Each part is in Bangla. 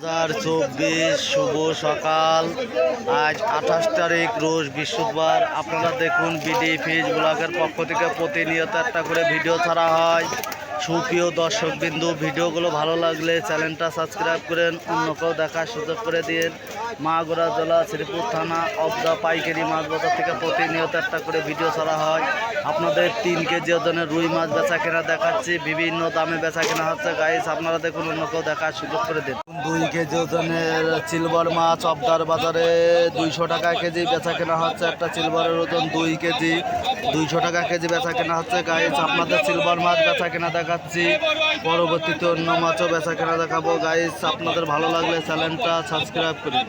2024 শুভ সকাল। আজ 28 তারিখ, রোজ বৃহস্পতিবার। আপনারা দেখুন বিডি ফিশ ব্লগের পক্ষ থেকে প্রতিনিয়ত একটা করে ভিডিও ছাড়া হয়। সুপ্রিয় দর্শকবিন্দু, ভিডিওগুলো ভালো লাগলে চ্যানেলটা সাবস্ক্রাইব করেন, অন্যকেও দেখার সুযোগ করে দিন। মাগুরা জেলা শ্রীপুর থানা অবদা পাইকারি মাছ বাজার থেকে প্রতিনিয়ত একটা করে ভিডিও ছাড়া হয়। আপনাদের 3 কেজি ওজনের রুই মাছ বেচা কেনা দেখাচ্ছি, বিভিন্ন দামে বেচা কেনা হচ্ছে গাইস। আপনারা দেখুন, অন্যকেও দেখার সুযোগ করে দিন। 2 কেজি ওজনের সিলভার মাছ অবদার বাজারে 200 টাকা কেজি বেচা কেনা হচ্ছে। একটা সিলভারের ওজন 2 কেজি, 200 টাকা কেজি বেচা কেনা হচ্ছে গাইস। আপনাদের সিলভার মাছ বেচা কেনা দেখাচ্ছি, পরবর্তীতে অন্য মাছও বেচা কেনা দেখাবো গাইস। আপনাদের ভালো লাগলে চ্যানেলটা সাবস্ক্রাইব করুন।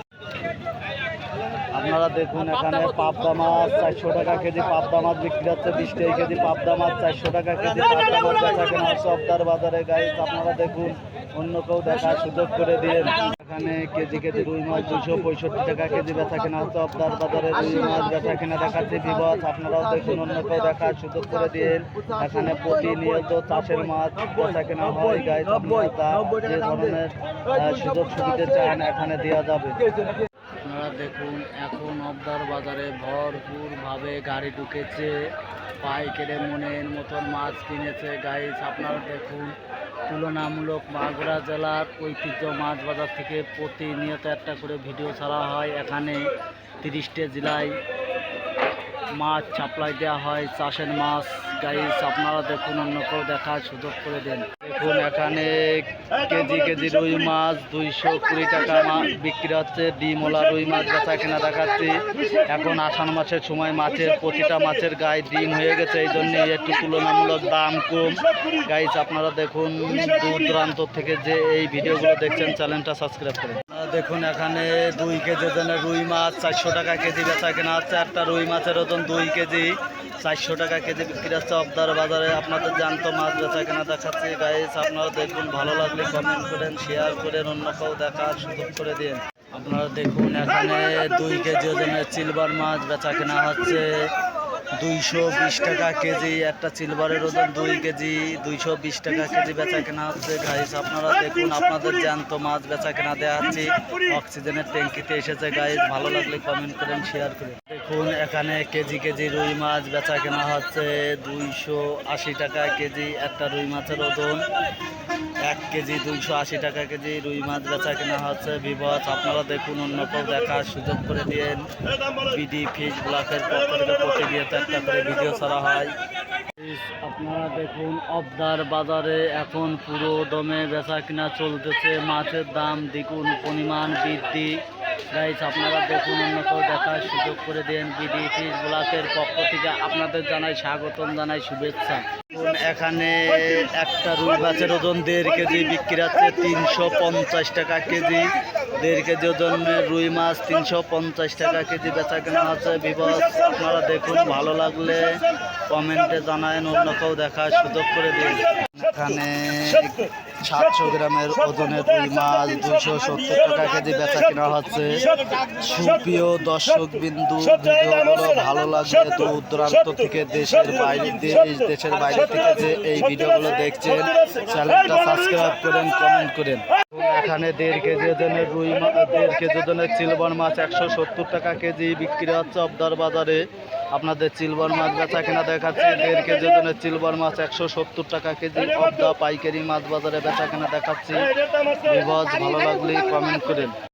আপনারা দেখুন, এখানে পাবদা মাছ 400 টাকা কেজি পাবদা মাছ বিক্রি হচ্ছে। 20 টাকা কেজি পাবদা মাছ 400 টাকা কেজি পাবদা মাছ বেচা কেনা হচ্ছে অবদার বাজারে গাইস। আপনারা দেখুন, অন্য কেউ দেখার সুযোগ করে দিন। এখানে কেজি কেজি রুই মাছ 265 টাকা কেজি বেচা কেনা হচ্ছে অবদার বাজারে। রুই মাছ বেচা কেনা দেখাচ্ছে বিবস। আপনারাও দেখুন, অন্য কেউ দেখার সুযোগ করে দিন। এখানে প্রতিনিয়ত চাষের মাছ বেচা কেনা হয় গাইস। আপনারা যে ধরনের সুযোগ সুবিধা চান এখানে দেওয়া যাবে। আপনারা দেখুন, এখন অবদার বাজারে ভরপুরভাবে গাড়ি ঢুকেছে, পাইকারি মনের মতন মাছ কিনেছে গাইস। আপনারা দেখুন, তুলনামূলক মাগুরা জেলার ঐতিহ্য মাছ বাজার থেকে প্রতিনিয়ত একটা করে ভিডিও ছাড়া হয়। এখানে 30টা জেলায় মাছ সাপ্লাই দেওয়া হয়, চাষের মাছ গাইস। আপনারা দেখুন, অন্যকেও দেখার সুযোগ করে দেন। দেখুন, এখানে কেজি কেজি রুই মাছ 220 টাকা বিক্রি হচ্ছে। ডিমওয়ালা রুই মাছ বেচা কেনা দেখাচ্ছি। এখন আষাঢ় মাসের সময় মাছের প্রতিটা মাছের গায়ে ডিম হয়ে গেছে, এই জন্য একটু তুলনামূলক দাম কম গাইস। আপনারা দেখুন, দূর দূরান্ত থেকে যে এই ভিডিওগুলো দেখছেন চ্যানেলটা সাবস্ক্রাইব করুন। দেখুন, এখানে 2 কেজি ওজনের রুই মাছ 400 টাকা কেজি বেচা কেনা হচ্ছে। একটা রুই মাছের ওজন 2 কেজি, 400 টাকা কেজি বিক্রি হচ্ছে অবদার বাজারে। আপনাদের জ্যান্ত মাছ বেচা কেনা দেখাচ্ছি গাইস। আপনারা দেখুন, ভালো লাগলে কমেন্ট করেন, শেয়ার করেন, অন্যকেও দেখার সুযোগ করে দিন। আপনারা দেখুন, এখানে 2 কেজি ওজনের সিলভার মাছ বেচা কেনা হচ্ছে 220 টাকা কেজি। একটা সিলভারের ওজন 2 কেজি, 220 টাকা কেজি বেচা কেনা হচ্ছে গাইস। আপনারা দেখুন, আপনাদের জ্যান্ত মাছ বেচা কেনা দেখাচ্ছি। অক্সিজেনের ট্যাঙ্কিতে এসেছে গাইস। ভালো লাগলে কমেন্ট করেন, শেয়ার করেন। দেখুন, এখানে কেজি কেজি রুই মাছ বেচা কেনা হচ্ছে 280 টাকা কেজি। একটা রুই মাছের ওজন 1 কেজি, 280 টাকা কেজি রুই মাছ বেচা কেনা হচ্ছে বিবস। আপনারা দেখুন, অন্যকেও দেখার সুযোগ করে দিন। বিডি ফিশ ব্লগের পক্ষ থেকে প্রতিনিয়ত একটা করে ভিডিও ছাড়া হয়। আপনারা দেখুন, অবদার বাজারে এখন পুরো দমে বেচা কিনা চলতেছে। মাছের দাম দ্বিগুণ পরিমাণ বৃদ্ধি গাইস। আপনারা দেখুন, অন্যকেও দেখার সুযোগ করে দেন। বিডি ফিশ ব্লগের পক্ষ থেকে আপনাদের জানাই স্বাগতম, জানাই শুভেচ্ছা। এখানে একটা রুই মাছের ওজন 1.5 কেজি বিক্রি হচ্ছে 350 টাকা কেজি। 1.5 কেজি ওজনের রুই মাছ 350 টাকা কেজি বেচা কেনা হচ্ছে বিবস। আপনারা দেখুন, ভালো লাগলে কমেন্টে জানায়েন, অন্যকেও দেখার সুযোগ করে দিন। এখানে 700 গ্রামের ওজনের রুই মাছ 270 টাকা কেজি বেচা কেনা হচ্ছে। সুপ্রিয় দর্শক বিন্দু, ভিডিওগুলো ভালো লাগলে দূর দূরান্ত থেকে দেশের বাইরে থেকে যে এই ভিডিওগুলো দেখছেন চ্যানেলটা সাবস্ক্রাইব করেন, কমেন্ট করেন। এখানে 1.5 কেজি ওজনের রুই মাছ 1.5 কেজি ওজনের সিলভার মাছ 170 টাকা কেজি বিক্রি হচ্ছে অবদার বাজারে। আপনাদের সিলভার মাছ বেচা কেনা দেখাচ্ছি। 1.5 কেজি ওজনের সিলভার মাছ 170 টাকা কেজি অবদা পাইকারি মাছ বাজারে বেচা কেনা দেখাচ্ছি বিবস। ভালো লাগলে কমেন্ট করেন।